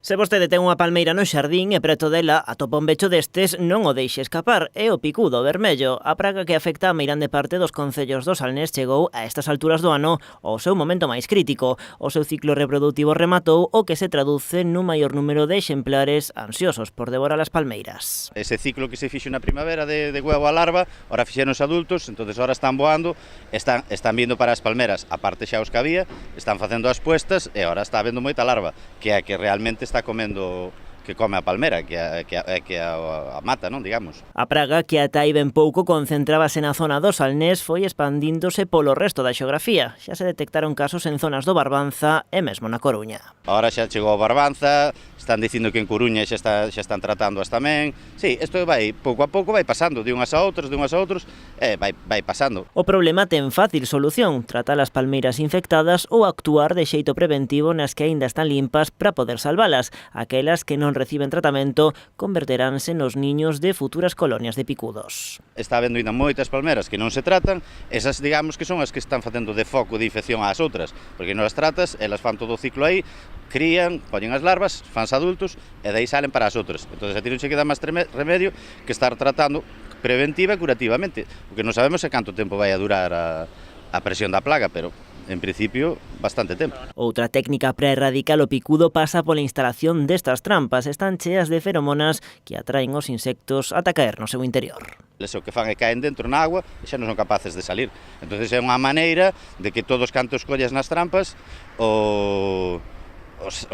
Se vostede ten unha palmeira no xardín e preto dela atopa un becho destes, non o deixe escapar. É o picudo vermello. A praga que afecta a meirande parte dos concellos do Salnés chegou a estas alturas do ano ao seu momento máis crítico. O seu ciclo reprodutivo rematou, o que se traduce nun maior número de exemplares ansiosos por devorar as palmeiras. Ese ciclo que se fixo na primavera de huevo a larva, ora fixeron os adultos, entonces ora están voando, están vindo para as palmeras, a parte xa os que había, están facendo as puestas e ora está habendo moita larva, que é a que realmente está comendo, que come a palmera, que a mata, non, digamos. A praga, que ata aí ben pouco concentrábase na zona do Salnés, foi expandíndose polo resto da xeografía. Xa se detectaron casos en zonas do Barbanza e mesmo na Coruña. Ahora xa chegou a Barbanza, están dicindo que en Coruña xa están tratándoas tamén. Sí, isto vai, pouco a pouco vai pasando, de unhas a outros, vai pasando. O problema ten fácil solución: tratar as palmeiras infectadas ou actuar de xeito preventivo nas que aínda están limpas para poder salvalas. Aquelas que non reciben tratamento converteránse nos niños de futuras colonias de picudos. Está habendo ainda moitas palmeras que non se tratan, esas digamos que son as que están facendo de foco de infección ás outras, porque non as tratas, elas fan todo o ciclo aí, crían, poñen as larvas, fanse adultos e daí salen para as outras. Entón a ti non se queda máis remedio que estar tratando preventiva e curativamente, porque non sabemos se canto tempo vai a durar a presión da plaga, pero en principio, bastante tempo. Outra técnica para erradicar o picudo pasa pola instalación destas trampas. Están cheas de feromonas que atraen os insectos ata caer no seu interior. O que fan é caen dentro na agua e xa non son capaces de salir. Entón é unha maneira de que todos cantos collas nas trampas os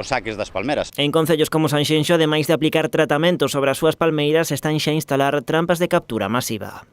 saques das palmeras. En concellos como Sanxenxo, ademais de aplicar tratamentos sobre as súas palmeiras, están xa a instalar trampas de captura masiva.